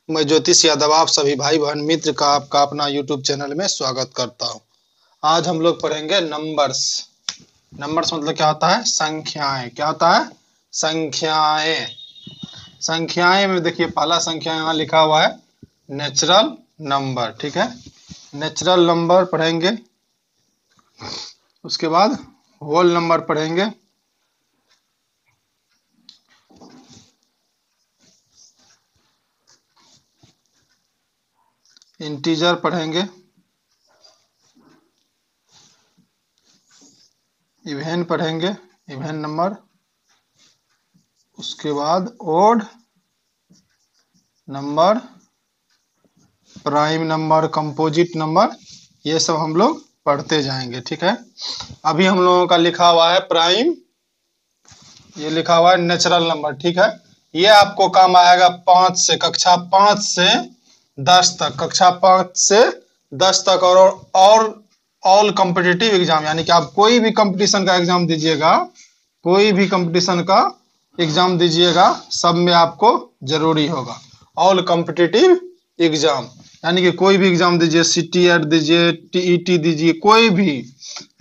मैं ज्योतिष यादव आप सभी भाई बहन मित्र का आपका अपना यूट्यूब चैनल में स्वागत करता हूं। आज हम लोग पढ़ेंगे नंबर्स। नंबर्स मतलब क्या होता है? संख्याएं। क्या होता है? संख्याएं। संख्याएं में देखिए पहला संख्या यहाँ लिखा हुआ है नेचुरल नंबर। ठीक है, नेचुरल नंबर पढ़ेंगे। उसके बाद होल नंबर पढ़ेंगे। इंटीजर पढ़ेंगे। इवेन पढ़ेंगे, इवेन नंबर। उसके बाद odd number, prime number, composite number, ये सब हम लोग पढ़ते जाएंगे। ठीक है, अभी हम लोगों का लिखा हुआ है प्राइम, ये लिखा हुआ है नेचुरल नंबर। ठीक है, ये आपको काम आएगा 5 से, कक्षा 5 से 10 तक, कक्षा 5 से 10 तक। और ऑल कॉम्पिटिटिव एग्जाम, यानी कि आप कोई भी कंपटीशन का एग्जाम दीजिएगा, कोई भी कंपटीशन का एग्जाम दीजिएगा, सब में आपको जरूरी होगा ऑल कॉम्पिटिटिव एग्जाम। यानी कि कोई भी एग्जाम दीजिए, सीटीएट दीजिए, टीईटी दीजिए, कोई भी,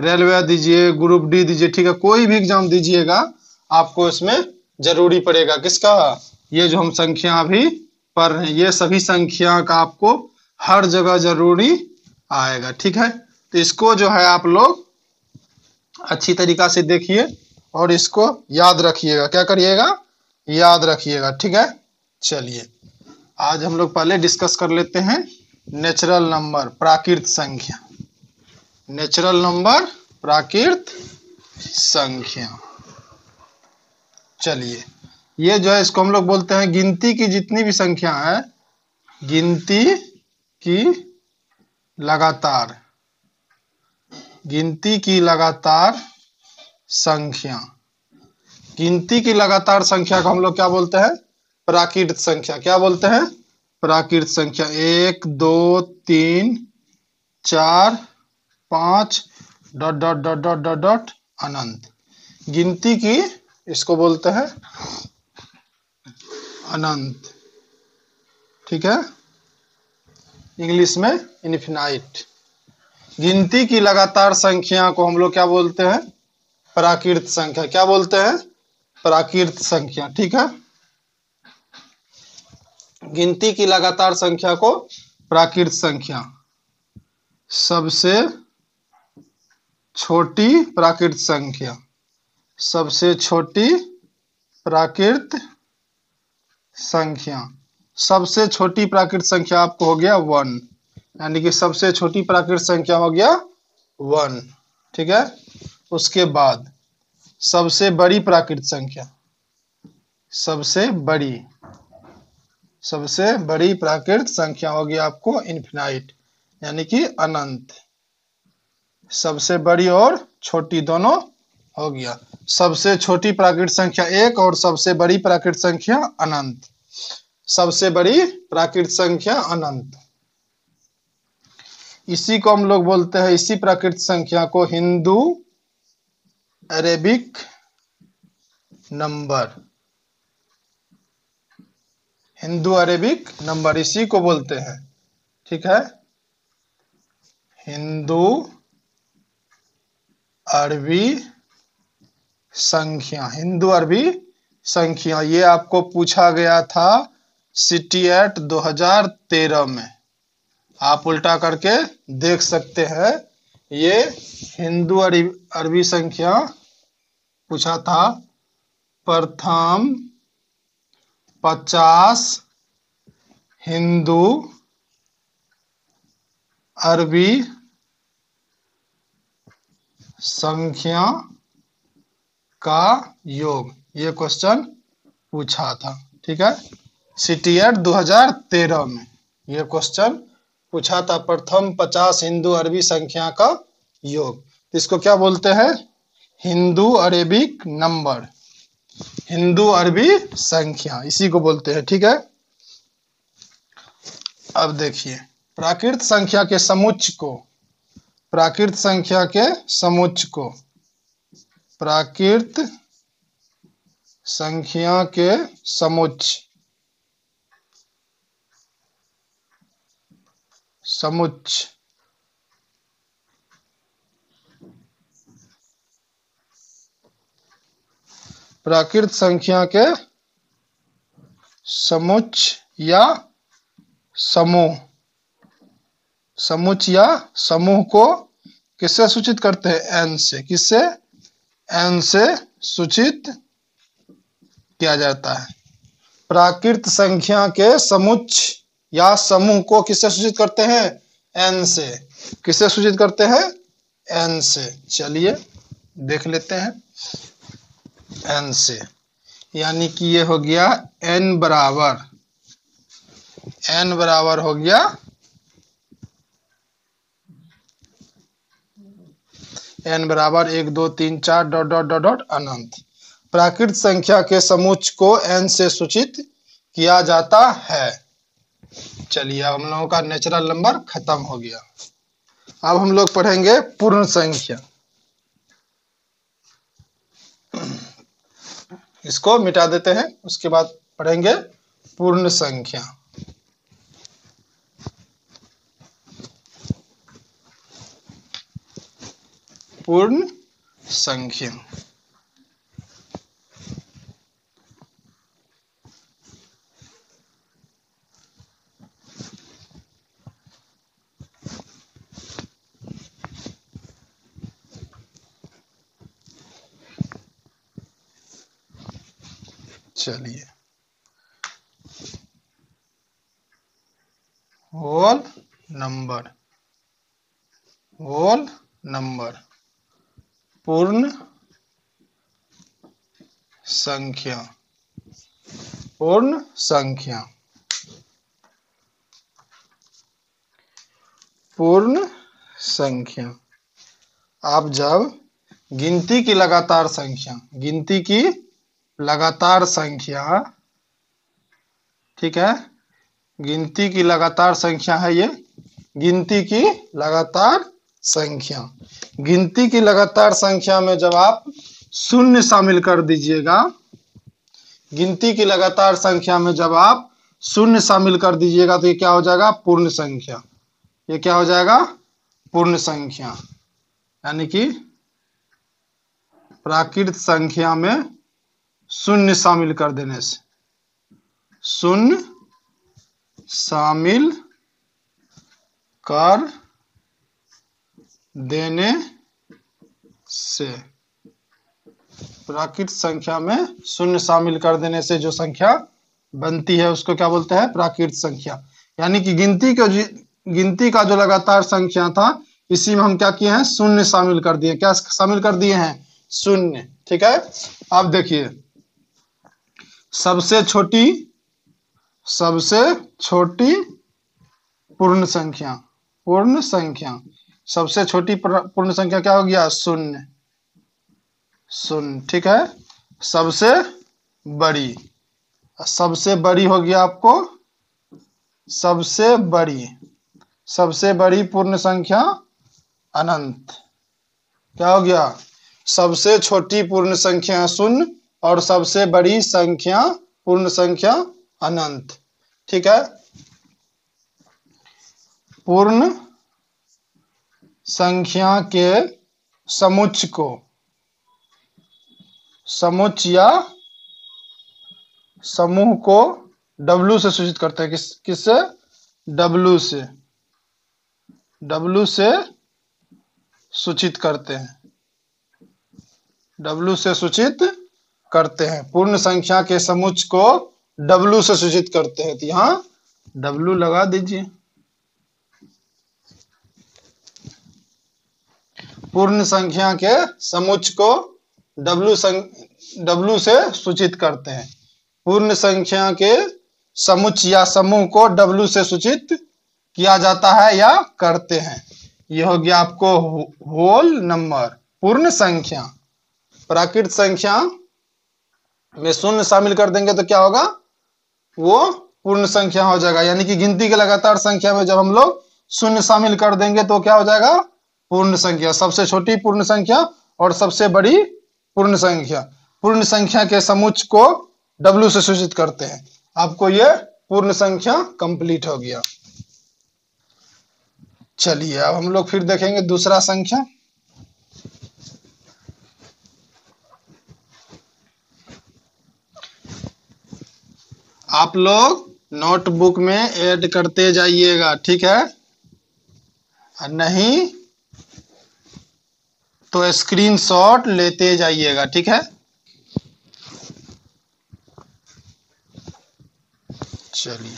रेलवे दीजिए, ग्रुप डी दीजिए। ठीक है, कोई भी एग्जाम दीजिएगा आपको इसमें जरूरी पड़ेगा किसका? ये जो हम संख्या अभी पढ़ रहे हैं, ये सभी संख्या का आपको हर जगह जरूरी आएगा। ठीक है, तो इसको जो है आप लोग अच्छी तरीका से देखिए और इसको याद रखिएगा। क्या करिएगा? याद रखिएगा। ठीक है, चलिए आज हम लोग पहले डिस्कस कर लेते हैं नेचुरल नंबर, प्राकृत संख्या। नेचुरल नंबर, प्राकृत संख्या। चलिए, ये जो है इसको हम लोग बोलते हैं गिनती की जितनी भी संख्या है, गिनती की लगातार, गिनती की लगातार संख्या। गिनती की लगातार संख्या को हम लोग क्या बोलते हैं? प्राकृत संख्या। क्या बोलते हैं? प्राकृत संख्या। 1 2 3 4 5 dot dot dot dot dot dot अनंत। गिनती की इसको बोलते हैं अनंत। ठीक है, इंग्लिश में इनफिनाइट। गिनती की लगातार संख्या को हम लोग क्या बोलते हैं? प्राकृत संख्या। क्या बोलते हैं? प्राकृत संख्या। ठीक है, गिनती की लगातार संख्या को प्राकृत संख्या। सबसे छोटी प्राकृत संख्या, सबसे छोटी प्राकृत संख्या। सबसे छोटी प्राकृत संख्या आपको हो गया 1, यानी कि सबसे छोटी प्राकृत संख्या हो गया 1। ठीक है, उसके बाद सबसे बड़ी प्राकृत संख्या, सबसे बड़ी, सबसे बड़ी प्राकृत संख्या होगी आपको इनफिनाइट, यानी कि अनंत। सबसे बड़ी और छोटी दोनों हो गया। सबसे छोटी प्राकृत संख्या 1 और सबसे बड़ी प्राकृत संख्या अनंत। सबसे बड़ी प्राकृत संख्या अनंत। इसी को हम लोग बोलते हैं, इसी प्राकृत संख्या को Hindu Arabic number, Hindu Arabic number इसी को बोलते हैं। ठीक है, हिंदू अरबी संख्या, हिंदू अरबी संख्या। ये आपको पूछा गया था सीटीएट 2013 में, आप उल्टा करके देख सकते हैं। ये हिंदू अरबी संख्या पूछा था। प्रथम 50 हिंदू अरबी संख्या का योग, ये क्वेश्चन पूछा था। ठीक है, सीटीएट 2013 में ये क्वेश्चन पूछा था, प्रथम 50 हिंदू अरबी संख्या का योग। इसको क्या बोलते हैं? हिंदू अरेबिक नंबर, हिंदू अरबी संख्या इसी को बोलते हैं। ठीक है, अब देखिए प्राकृत संख्या के समुच्च को, प्राकृत संख्या के समुच्च को, प्राकृत संख्या के समुच्च समुच्चय। प्राकृत संख्या के समुच्चय या समूह, समुच्चय या समूह को किससे सूचित करते हैं? n से। किससे? n से सूचित किया जाता है। प्राकृत संख्या के समुच्चय या समूह को किससे सूचित करते हैं? n से। किससे सूचित करते हैं? n से। चलिए देख लेते हैं n से, यानी कि ये हो गया n बराबर हो गया n बराबर 1 2 3 4 डॉट डॉट डॉट डॉट अनंत। प्राकृत संख्या के समुच्चय को n से सूचित किया जाता है। चलिए अब हम लोगों का नेचुरल नंबर खत्म हो गया। अब हम लोग पढ़ेंगे पूर्ण संख्या। इसको मिटा देते हैं, उसके बाद पढ़ेंगे पूर्ण संख्या। पूर्ण संख्या। चलिए होल नंबर पूर्ण संख्या। पूर्ण संख्या। पूर्ण संख्या। आप जब गिनती की लगातार संख्या, गिनती की लगातार संख्या, ठीक है, गिनती की लगातार संख्या है ये, गिनती की लगातार संख्या। गिनती की लगातार संख्या में जब आप शून्य शामिल कर दीजिएगा, गिनती की लगातार संख्या में जब आप शून्य शामिल कर दीजिएगा तो ये क्या हो जाएगा? पूर्ण संख्या। ये क्या हो जाएगा? पूर्ण संख्या। यानी कि प्राकृत संख्या में शून्य शामिल कर देने से, शून्य शामिल कर देने से, प्राकृत संख्या में शून्य शामिल कर देने से जो संख्या बनती है उसको क्या बोलते हैं? प्राकृत संख्या। यानी कि गिनती का जो लगातार संख्या था, इसी में हम क्या किए हैं? शून्य शामिल कर दिए। क्या शामिल कर दिए हैं? शून्य। ठीक है। अब देखिए सबसे छोटी पूर्ण संख्या, पूर्ण संख्या, सबसे छोटी पूर्ण संख्या क्या हो गया? शून्य। शून्य। ठीक है। सबसे बड़ी हो गया आपको, सबसे बड़ी पूर्ण संख्या अनंत। क्या हो गया? सबसे छोटी पूर्ण संख्या शून्य और सबसे बड़ी संख्या पूर्ण संख्या अनंत। ठीक है। पूर्ण संख्या के समुच्चय को, समुच्चय या समूह को W से सूचित करते हैं। किससे? W से। W से सूचित करते हैं। W से सूचित करते हैं। पूर्ण संख्या के समुच्चय को W से सूचित करते हैं। तो यहां W लगा दीजिए। पूर्ण संख्या के समुच्चय को W से सूचित करते हैं। पूर्ण संख्या के समुच्चय या समूह को W से सूचित किया जाता है या करते हैं। यह हो गया आपको होल नंबर, पूर्ण संख्या। प्राकृत संख्या में शून्य शामिल कर देंगे तो क्या होगा? वो पूर्ण संख्या हो जाएगा। यानी कि गिनती के लगातार संख्या में जब हम लोग शून्य शामिल कर देंगे तो क्या हो जाएगा? पूर्ण संख्या। सबसे छोटी पूर्ण संख्या और सबसे बड़ी पूर्ण संख्या। पूर्ण संख्या के समुच्चय को W से सूचित करते हैं। आपको ये पूर्ण संख्या कंप्लीट हो गया। चलिए अब हम लोग फिर देखेंगे दूसरा संख्या। आप लोग नोटबुक में ऐड करते जाइएगा, ठीक है, और नहीं तो स्क्रीनशॉट लेते जाइएगा, ठीक है। चलिए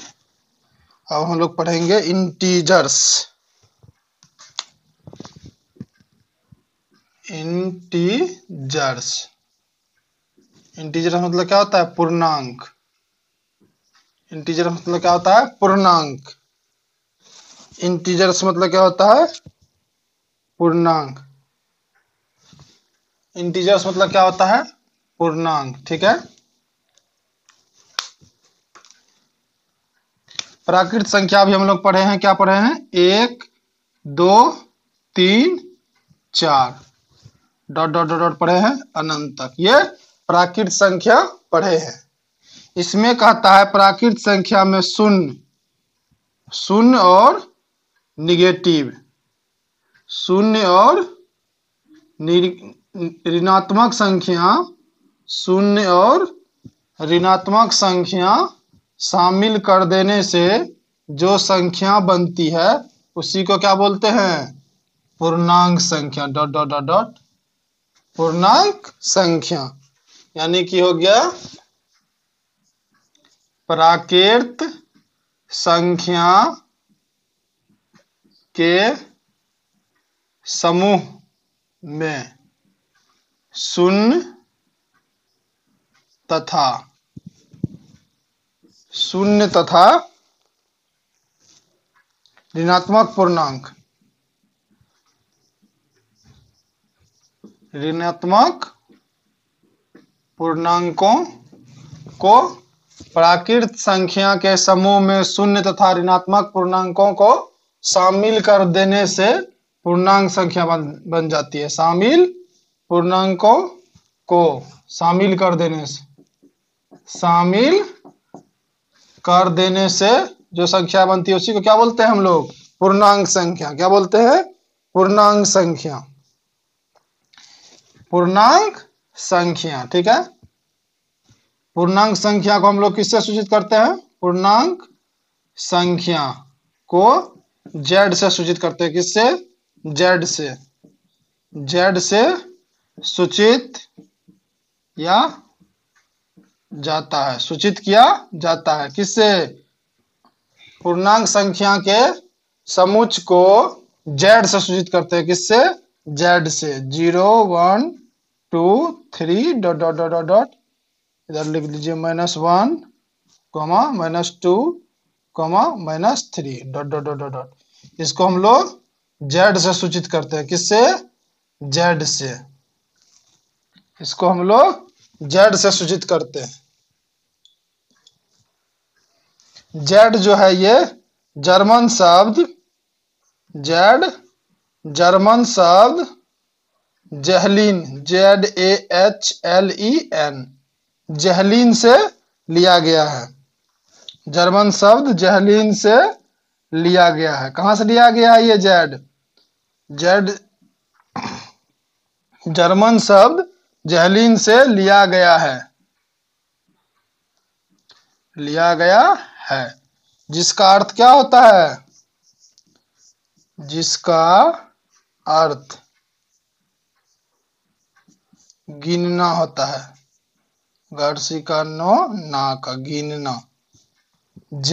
अब हम लोग पढ़ेंगे इंटीजर्स। इंटीजर्स मतलब क्या होता है? पूर्णांक। इंटीजर मतलब क्या होता है? पूर्णांक। इंटीजर्स मतलब क्या होता है? पूर्णांक। इंटीजर्स मतलब क्या होता है? पूर्णांक, ठीक है। प्राकृत संख्या भी हम लोग पढ़े हैं। क्या पढ़े हैं? 1 2 3 4 डॉट डॉट डॉट डॉट पढ़े हैं अनंत तक। ये प्राकृत संख्या पढ़े हैं। इसमें कहता है प्राकृत संख्या में शून्य, शून्य और निगेटिव, शून्य और ऋणात्मक संख्या, शून्य और ऋणात्मक संख्या शामिल कर देने से जो संख्या बनती है उसी को क्या बोलते हैं? पूर्णांक संख्या। डॉट डॉट डॉट डॉट पूर्णांक संख्या। यानी कि हो गया प्राकृत संख्या के समूह में शून्य तथा ऋणात्मक पूर्णांक, ऋणात्मक पूर्णांकों को प्राकृत संख्या के समूह में शून्य तथा ऋणात्मक पूर्णांकों को शामिल कर देने से पूर्णांक संख्या बन जाती है। शामिल पूर्णांकों को शामिल कर देने से जो संख्या बनती है उसी को क्या बोलते हैं हम लोग? पूर्णांक संख्या। क्या बोलते हैं? पूर्णांक संख्या। पूर्णांक संख्या, ठीक है। पूर्णांक संख्या को हम लोग किससे सूचित करते हैं? पूर्णांक संख्या को z से सूचित करते हैं। किससे? z से। z से सूचित या जाता है, सूचित किया जाता है। किससे? पूर्णांक संख्या के समुच्चय को z से सूचित करते हैं। किससे? z से। 0 1 2 3 dot dot dot dot dot, इधर लिख लीजिए -1 -2 -3 डॉट डॉट डॉट डॉट। इसको हम लोग z से सूचित करते हैं। किससे? z से। इसको हम लोग z से सूचित करते हैं। z जो है ये जर्मन शब्द, z जर्मन शब्द ज़हलीन, ZAHLEN, ज़हलीन से लिया गया है। जर्मन शब्द ज़हलीन से लिया गया है। कहां से लिया गया है ये z? जर्मन शब्द ज़हलीन से लिया गया है, जिसका अर्थ क्या होता है? जिसका अर्थ गिनना होता है। गर्सिका नो ना का गिनना। z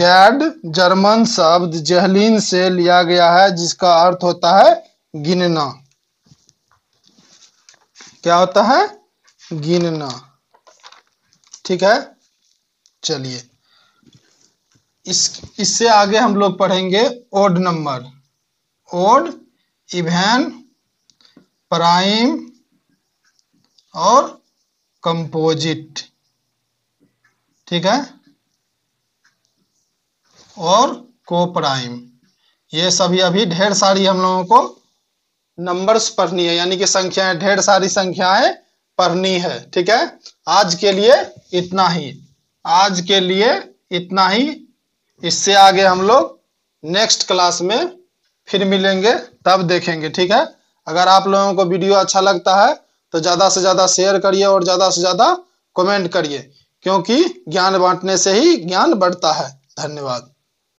जर्मन शब्द ज़हलीन से लिया गया है, जिसका अर्थ होता है गिनना। क्या होता है? गिनना, ठीक है। चलिए इससे आगे हम लोग पढ़ेंगे odd number, odd, even, prime और कंपोजिट, ठीक है, और को प्राइम। ये सभी अभी ढेर सारी हम लोगों को नंबर्स पढ़नी है, यानी कि संख्याएं, ढेर सारी संख्याएं पढ़नी है, ठीक है। आज के लिए इतना ही, आज के लिए इतना ही। इससे आगे हम लोग नेक्स्ट क्लास में फिर मिलेंगे तब देखेंगे, ठीक है। अगर आप लोगों को वीडियो अच्छा लगता है तो ज़्यादा से ज़्यादा शेयर करिए और ज़्यादा से ज़्यादा कमेंट करिए, क्योंकि ज्ञान बांटने से ही ज्ञान बढ़ता है। धन्यवाद।